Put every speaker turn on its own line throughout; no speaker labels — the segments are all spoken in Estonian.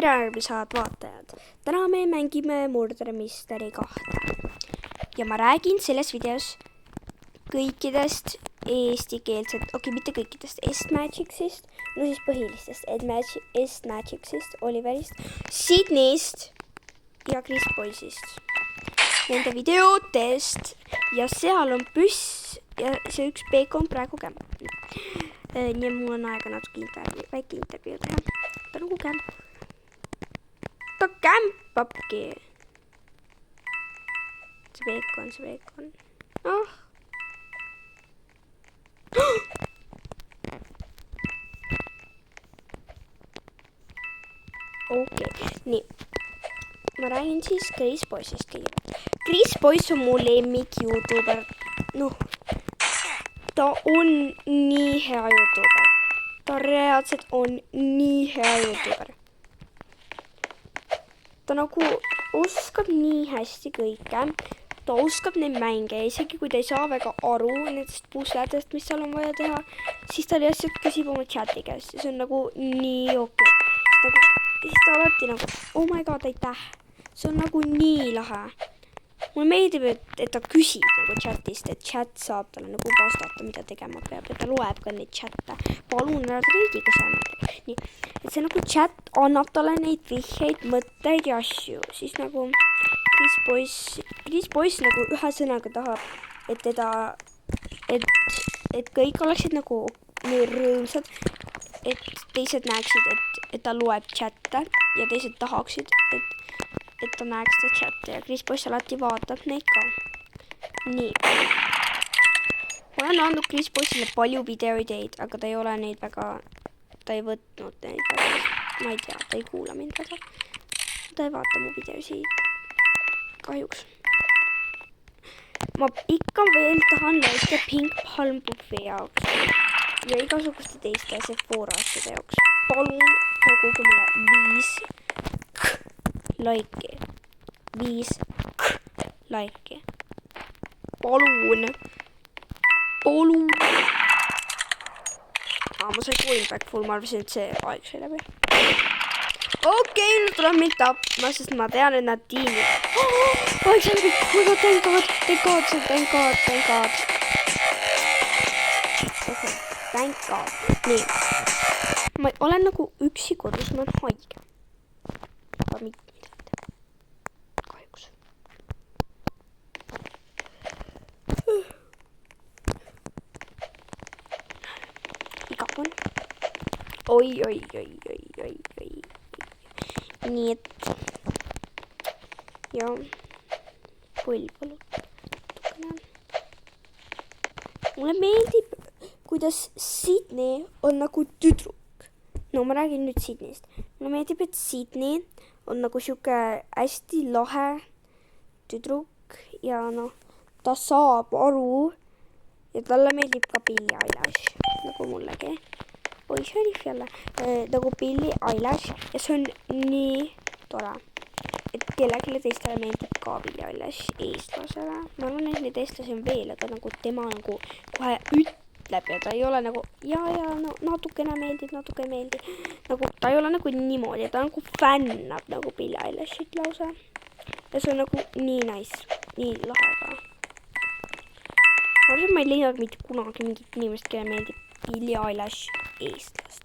tere armsad vaatajad! Täna me mängime Murder Mystery 2 ja ma räägin selles videos kõikidest eestikeelset, mitte kõikidest, S-Magic'ist, no siis põhilistest S-Magic'ist, Oliverist, Sydneyst ja Chris Boysist. Nende videotest ja seal on püss ja see üks peekon praegu kämp. Nii mul on aega natuke väike intervjuu teha. Ta nagu kämp. Ta kämpabki. See peekon. Oh. Okei, nii. Ma räägin siis Chris Boysist kõigepealt. Chris Boys on mu lemmik YouTuber. Noh, ta on nii hea YouTuber. Ta reaalselt on nii hea YouTuber. Ta nagu oskab nii hästi kõike. Ta oskab neid mänge, isegi kui ta ei saa väga aru nendest pusledest, mis seal on vaja teha, siis ta lihtsalt küsib oma chati käest. See on nagu nii okei. Siis ta alati nagu, oh my god, aitäh. See on nagu nii lahe. Mulle meeldib, et ta küsib nagu chatist, et chat saab talle nagu vastata, mida tegema peab. Ja ta loeb ka neid chatte. Palun ära triidiga saanud. Nii, et see nagu chat annab talle neid vihjeid, mõtteid ja asju. Siis nagu Chris Boys nagu ühe sõnaga tahab, et kõik oleksid nagu nii rõõmsad, et teised näeksid, et ta loeb chatte ja teised tahaksid, et ta näeks ta chatte ja Chris Boys alati vaatab neid ka. Nii. Olen andnud Chris Boysile palju videoideid, aga ta ei ole neid väga, ta ei võtnud neid väga, ma ei tea, ta ei kuula mind väga. Ta ei vaata mu videosid kahjuks. Ma ikka veel tahan laike Pink Palm Buffet jaoks ja igasuguste teiste Sephora asjade jaoks. Palun koguge mulle 5 laiki. 5 laiki. Palun. Ma sain coinback full, ma arvasin, et see aeg sai läbi. Okei, nüüd tuleb mind tapma, sest ma tean, et nad tiimivad. Aeg sai läbi. Thank God. Okay, thank God. Nii. Ma olen nagu üksi kodus, ma olen haige. Aga mitte. Kahjuks. Igav on. Oi. Nii et. Ja. Põlvalu. Mulle meeldib, kuidas Sydney on nagu tüdruk. No ma räägin nüüd Sydneyst. Mulle meeldib, et Sydney on nagu siuke hästi lahe tüdruk ja noh, ta saab aru ja talle meeldib ka Billie Eilish, nagu mullegi. Oi, Sheriff jälle. Nagu Billie Eilish ja see on nii tore, et kellelegi teistele meeldib ka Billie Eilish eestlasele. Ma arvan, et neid eestlasi on veel, aga nagu tema nagu kohe ütleb ja ta ei ole nagu no, natukene meeldib, natuke ei meeldi. Nagu ta ei ole nagu niimoodi, ta nagu fännab nagu Billie Eilishit lausa. Ja see on nagu nii nice, nii lahe ka. Ma ei leidnud mitte kunagi mingit inimest, kelle meeldib Billie Eilish eestlast.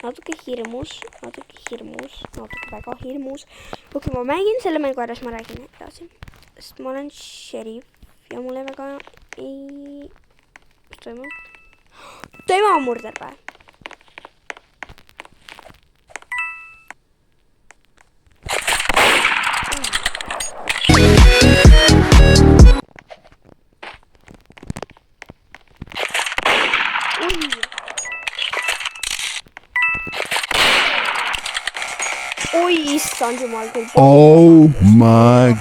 Natuke hirmus, natuke väga hirmus. Okei, ma mängin selle mängu ära, siis ma räägin edasi. Sest ma olen Sheriff ja mulle väga ei... Mis toimub? Tema on murderpäev. Oi, issand jumal küll.
Oh my.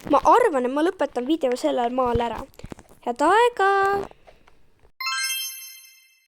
ma arvan, et ma lõpetan video sellel maal ära. Head aega!